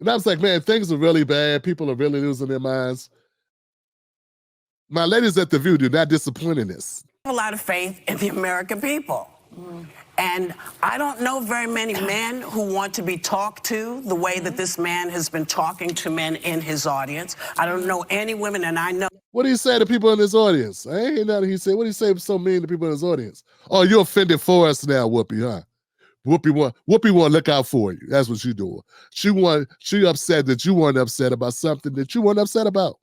And I was like, man, things are really bad. People are really losing their minds. My ladies at The View do not disappoint in this. I have a lot of faith in the American people. And I don't know very many men who want to be talked to the way that this man has been talking to men in his audience. I don't know any women, and I know. What do you say to people in his audience? I ain't hear nothing he said. What do you say so mean to people in his audience? Oh, you're offended for us now, Whoopi, huh? Whoopi want to look out for you. That's what she's doing. She upset that you weren't upset about something that you weren't upset about.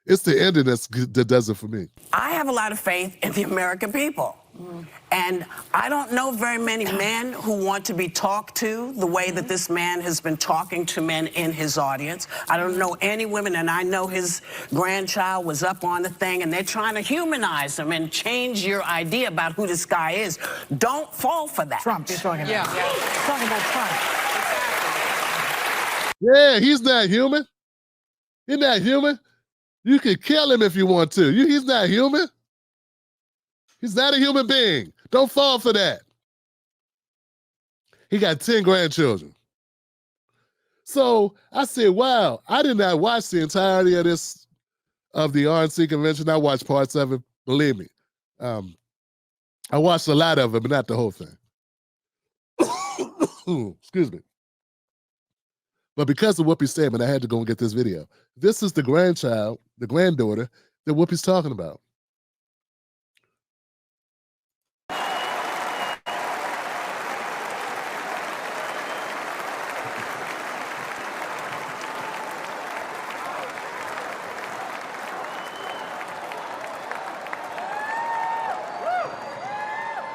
It's the ending that does it for me. I have a lot of faith in the American people. And I don't know very many men who want to be talked to the way that this man has been talking to men in his audience. I don't know any women, and I know his grandchild was up on the thing, and they're trying to humanize him and change your idea about who this guy is. Don't fall for that. Trump, you're talking about. Yeah. Talking about Trump. Yeah, he's not human. He's not human. You can kill him if you want to. He's not human. He's not a human being. Don't fall for that. He got 10 grandchildren. So I said, wow, I did not watch the entirety of the RNC convention. I watched parts of it, believe me. I watched a lot of it, but not the whole thing. Excuse me. But because of Whoopi's statement, I had to go and get this video. This is the granddaughter that Whoopi's talking about.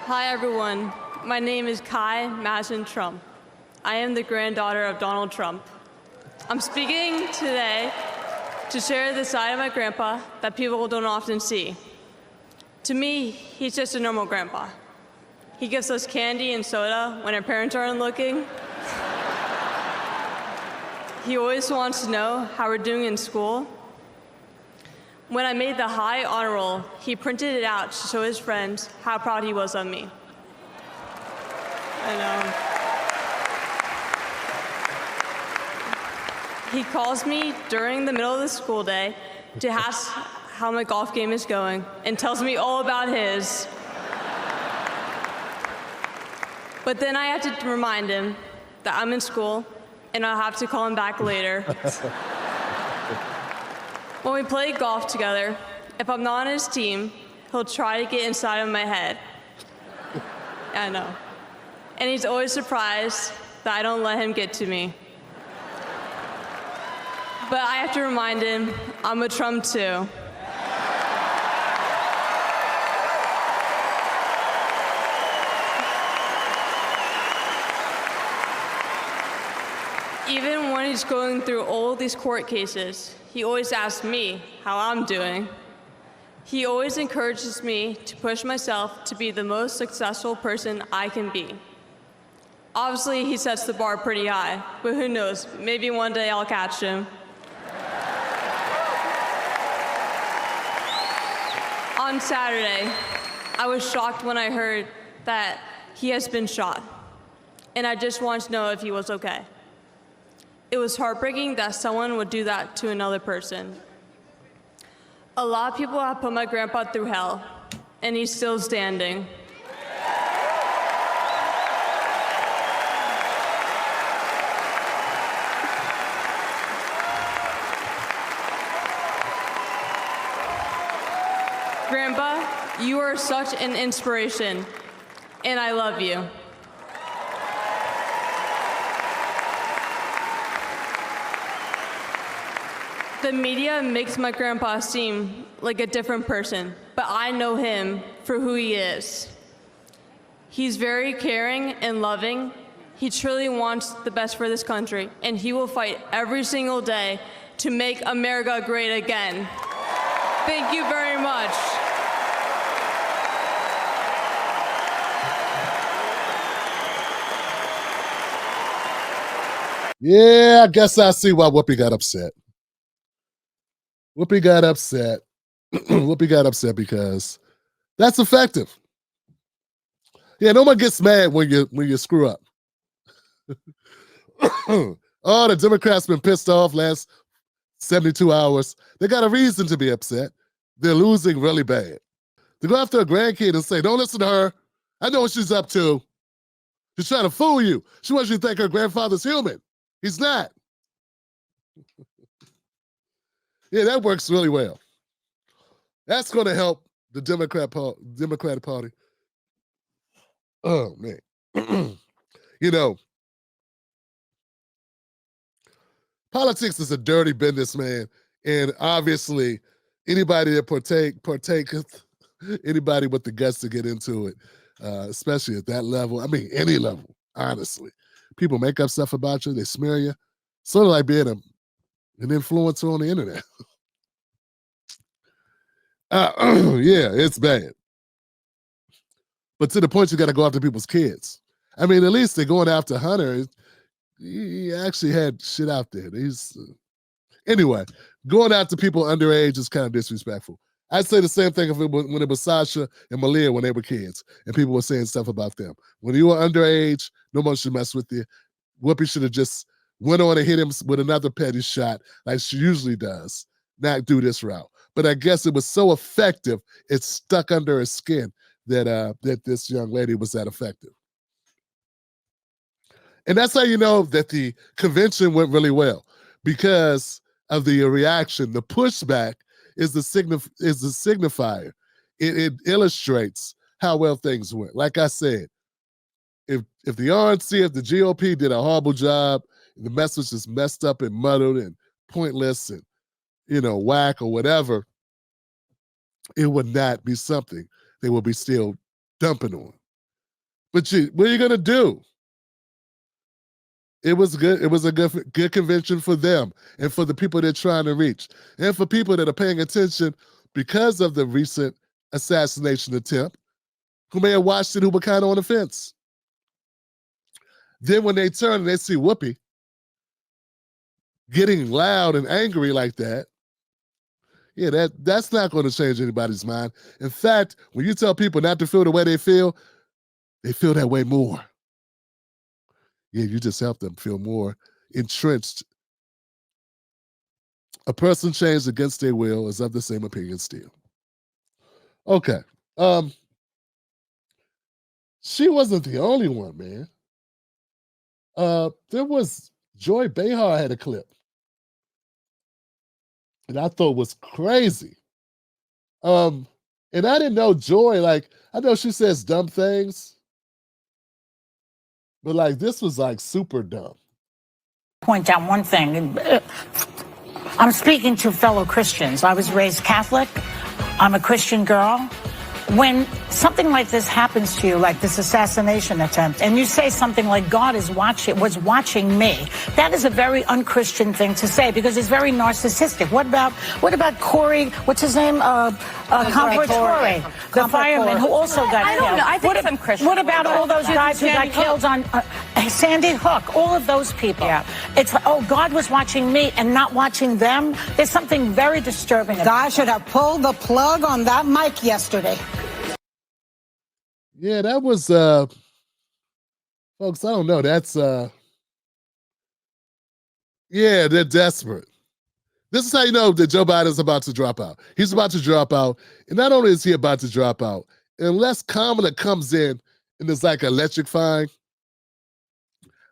Hi, everyone. My name is Kai Madison Trump. I am the granddaughter of Donald Trump. I'm speaking today to share the side of my grandpa that people don't often see. To me, he's just a normal grandpa. He gives us candy and soda when our parents aren't looking. He always wants to know how we're doing in school. When I made the high honor roll, he printed it out to show his friends how proud he was of me. I know. He calls me during the middle of the school day to ask how my golf game is going and tells me all about his. But then I have to remind him that I'm in school and I'll have to call him back later. When we play golf together, if I'm not on his team, he'll try to get inside of my head. I know. And he's always surprised that I don't let him get to me. But I have to remind him, I'm a Trump too. Even when he's going through all these court cases, he always asks me how I'm doing. He always encourages me to push myself to be the most successful person I can be. Obviously, he sets the bar pretty high, but who knows, maybe one day I'll catch him. On Saturday, I was shocked when I heard that he has been shot, and I just wanted to know if he was okay. It was heartbreaking that someone would do that to another person. A lot of people have put my grandpa through hell, and he's still standing. Grandpa, you are such an inspiration, and I love you. The media makes my grandpa seem like a different person, but I know him for who he is. He's very caring and loving. He truly wants the best for this country, and he will fight every single day to make America great again. Thank you very much. Yeah, I guess I see why Whoopi got upset. Whoopi got upset. Whoopi got upset because that's effective. Yeah, no one gets mad when you screw up. Oh, the Democrats been pissed off last 72 hours. They got a reason to be upset. They're losing really bad. To go after a grandkid and say, don't listen to her. I know what she's up to. She's trying to fool you. She wants you to think her grandfather's human. He's not. Yeah, that works really well. That's going to help the Democratic Party. Oh, man. You know, politics is a dirty business, man. And obviously, anybody that partaketh, anybody with the guts to get into it, especially at that level, I mean, any level, honestly. People make up stuff about you, they smear you. Sort of like being an influencer on the internet. Yeah, it's bad. But to the point you got to go after people's kids. I mean, at least they're going after Hunter. He actually had shit out there. Anyway, going after people underage is kind of disrespectful. I'd say the same thing when it was Sasha and Malia when they were kids and people were saying stuff about them. When you were underage, no one should mess with you. Whoopi should have just went on and hit him with another petty shot like she usually does, not do this route. But I guess it was so effective, it stuck under her skin that this young lady was that effective. And that's how you know that the convention went really well, because of the reaction. The pushback is the signifier. It illustrates how well things went. Like I said, if the RNC, if the GOP did a horrible job, the message is messed up and muddled and pointless and, whack or whatever, it would not be something they will be still dumping on. But what are you going to do? It was good. It was a good convention for them and for the people they're trying to reach. And for people that are paying attention because of the recent assassination attempt, who may have watched it, who were kind of on the fence. Then when they turn and they see Whoopi getting loud and angry like that, yeah, that's not going to change anybody's mind. In fact, when you tell people not to feel the way they feel that way more. Yeah, you just help them feel more entrenched. A person changed against their will is of the same opinion still. Okay. She wasn't the only one, man. There was Joy Behar had a clip. And I thought was crazy. And I didn't know Joy, I know she says dumb things, but this was super dumb. Point out one thing. I'm speaking to fellow Christians. I was raised Catholic. I'm a Christian girl. When something like this happens to you, like this assassination attempt, and you say something like God was watching me, that is a very unchristian thing to say because it's very narcissistic. What about Corey? What's his name? Comparatore, the fireman who also got killed. I don't know. I think some Christians. What about all those guys who got killed on Sandy Hook? All of those people. Yeah. It's God was watching me and not watching them. There's something very disturbing. God should have pulled the plug on that mic yesterday. Yeah, that was folks, I don't know. That's yeah, they're desperate. This is how you know that Joe Biden's about to drop out. He's about to drop out. And not only is he about to drop out, unless Kamala comes in and is electrifying,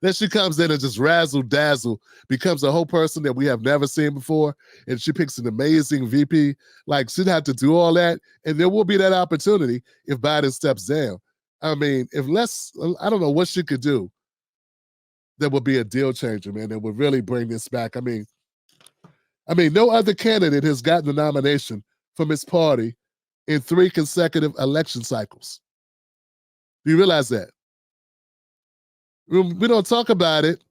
then she comes in and just razzle dazzle, becomes a whole person that we have never seen before, and she picks an amazing VP. She'd have to do all that, and there will be that opportunity if Biden steps down. I mean, I don't know what she could do that would be a deal changer, man, that would really bring this back. I mean, no other candidate has gotten the nomination from his party in 3 consecutive election cycles. Do you realize that? We don't talk about it.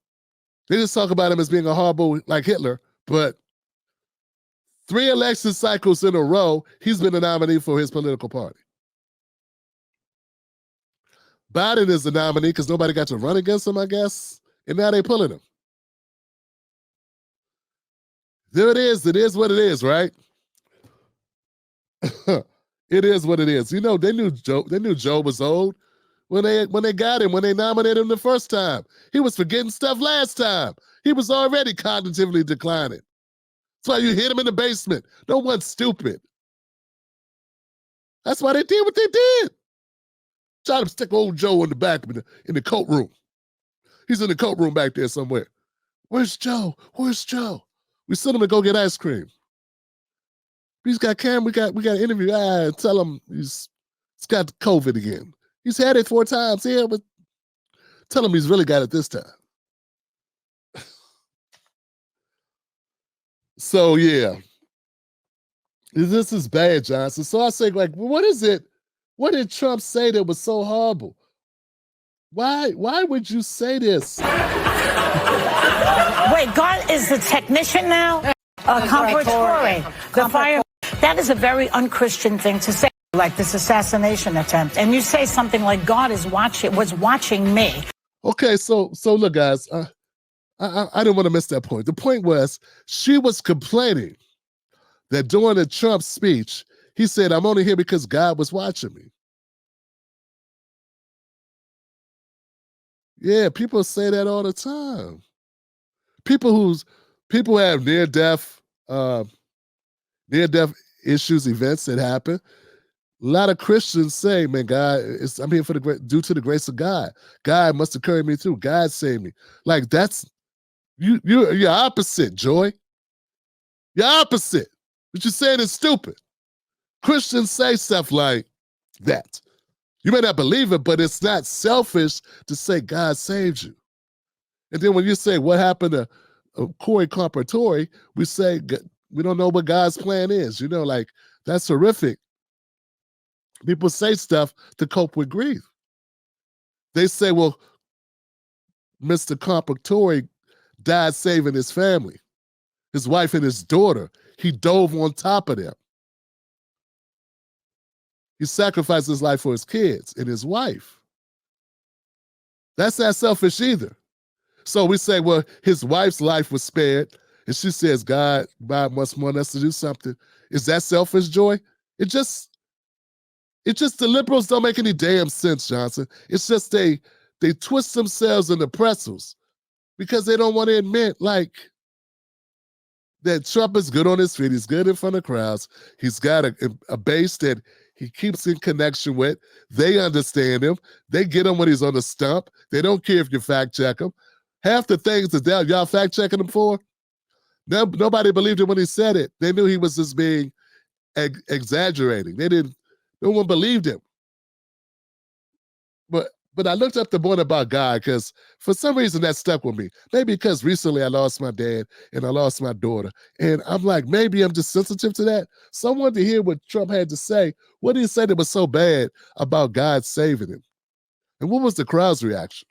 They just talk about him as being a horrible, like Hitler. But 3 election cycles in a row, he's been a nominee for his political party. Biden is the nominee because nobody got to run against him, I guess. And now they pulling him. There it is. It is what it is, right? It is what it is. They knew Joe was old when they got him, when they nominated him the first time. He was forgetting stuff last time. He was already cognitively declining. That's why you hit him in the basement. No one's stupid. That's why they did what they did. Try to stick old Joe in the back in the coat room. He's in the coat room back there somewhere. Where's Joe? Where's Joe? We sent him to go get ice cream. He's got Cam. We got an interview. Tell him he's got COVID again. He's had it 4 times here, but tell him he's really got it this time. So yeah, this is bad, Johnson. So I say, like, what is it? What did Trump say that was so horrible? Why would you say this? Wait, God is the technician now? Comparatore. The fire. That is a very unchristian thing to say, like this assassination attempt. And you say something like God was watching me. Okay, so look, guys, I didn't want to miss that point. The point was she was complaining that during the Trump speech, he said, I'm only here because God was watching me. Yeah, people say that all the time. People have near-death issues, events that happen. A lot of Christians say, man, I'm here due to the grace of God. God must have carried me through. God saved me. Like that's you're opposite, Joy. You're opposite. What you're saying is stupid. Christians say stuff like that. You may not believe it, but it's not selfish to say God saved you. And then when you say what happened to Corey Comparatore, we say we don't know what God's plan is. You know, like that's horrific. People say stuff to cope with grief. They say, well, Mr. Comparatore died saving his family, his wife and his daughter. He dove on top of them. He sacrificed his life for his kids and his wife. That's not selfish either. So we say, well, his wife's life was spared, and she says, God must want us to do something. Is that selfish, Joy? It's just the liberals don't make any damn sense, Johnson. It's just they twist themselves into pretzels because they don't want to admit, like, that Trump is good on his feet. He's good in front of crowds. He's got a base that he keeps in connection with. They understand him. They get him when he's on the stump. They don't care if you fact check him. Half the things that y'all fact checking him for, nobody believed him when he said it. They knew he was just being exaggerating. No one believed him. But I looked up the one about God because for some reason that stuck with me. Maybe because recently I lost my dad and I lost my daughter. And I'm like, maybe I'm just sensitive to that. So I wanted to hear what Trump had to say. What did he say that was so bad about God saving him? And what was the crowd's reaction?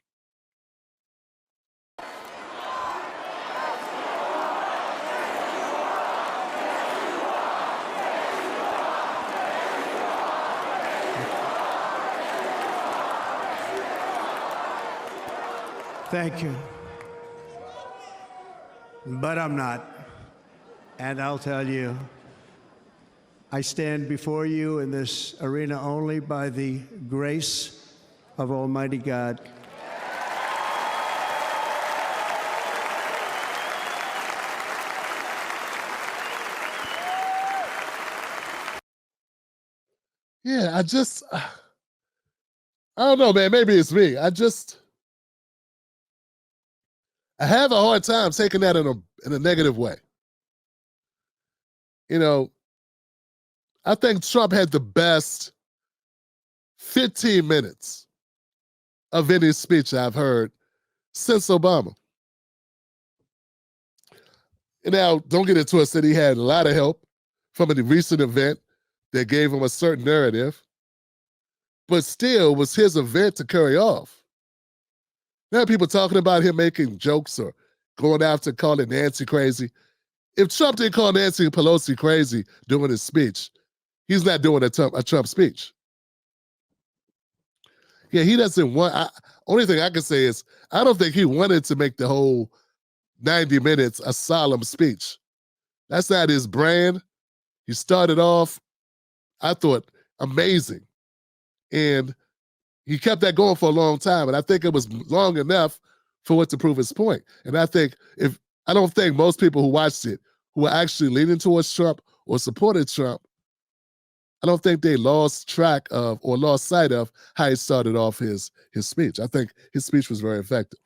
Thank you. But I'm not. And I'll tell you, I stand before you in this arena only by the grace of Almighty God. Yeah, I don't know, man. Maybe it's me. I have a hard time taking that in a negative way. You know, I think Trump had the best 15 minutes of any speech I've heard since Obama. And now, don't get it twisted, he had a lot of help from a recent event that gave him a certain narrative, but still was his event to carry off. There are people talking about him making jokes or going after calling Nancy crazy. If Trump didn't call Nancy Pelosi crazy during his speech, he's not doing a Trump speech. Yeah, he doesn't want, only thing I can say is, I don't think he wanted to make the whole 90 minutes a solemn speech. That's not his brand. He started off, I thought, amazing. And he kept that going for a long time, and I think it was long enough for it to prove his point. And I don't think most people who watched it, who were actually leaning towards Trump or supported Trump, I don't think they lost track of or lost sight of how he started off his speech. I think his speech was very effective.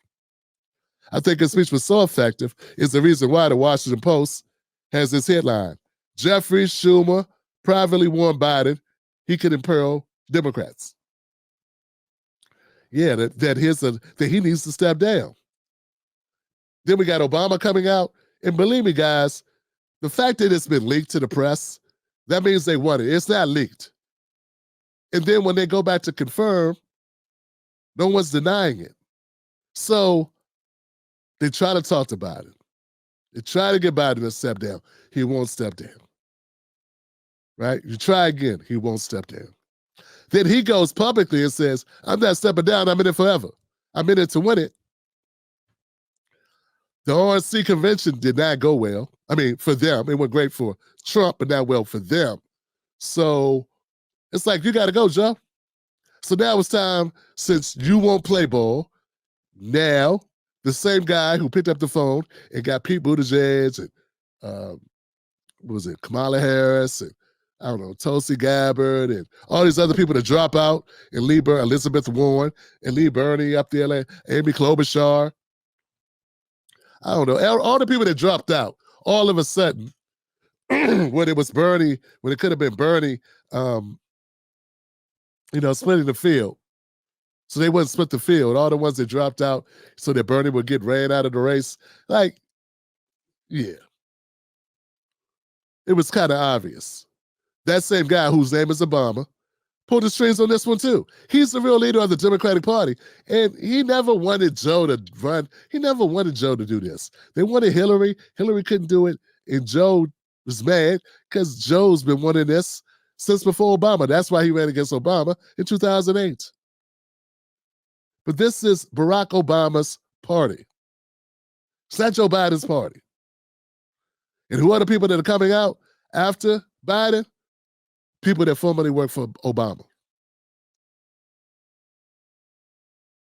I think his speech was so effective is the reason why the Washington Post has this headline: Jeffrey Schumer privately warned Biden he could imperil Democrats. Yeah, that he needs to step down. Then we got Obama coming out, and believe me, guys, the fact that it's been leaked to the press, that means they want it. It's not leaked. And then when they go back to confirm, no one's denying it. So they try to talk to Biden. They try to get Biden to step down. He won't step down. Right? You try again, he won't step down. Then he goes publicly and says, I'm not stepping down, I'm in it forever. I'm in it to win it. The RNC Convention did not go well. I mean, for them, it went great for Trump, but not well for them. So it's like, you got to go, Joe. So now it's time, since you won't play ball, now the same guy who picked up the phone and got Pete Buttigieg and what was it, Kamala Harris and I don't know, Tulsi Gabbard and all these other people that drop out, and Elizabeth Warren and Lee Bernie up there, like Amy Klobuchar. I don't know, all the people that dropped out, all of a sudden, when it was Bernie, when it could have been Bernie, splitting the field. So they wouldn't split the field. All the ones that dropped out so that Bernie would get ran out of the race. Like, yeah. It was kind of obvious. That same guy whose name is Obama pulled the strings on this one too. He's the real leader of the Democratic Party, and he never wanted Joe to run. He never wanted Joe to do this. They wanted Hillary. Hillary couldn't do it, and Joe was mad because Joe's been wanting this since before Obama. That's why he ran against Obama in 2008. But this is Barack Obama's party. It's not Joe Biden's party. And who are the people that are coming out after Biden? People that formerly worked for Obama.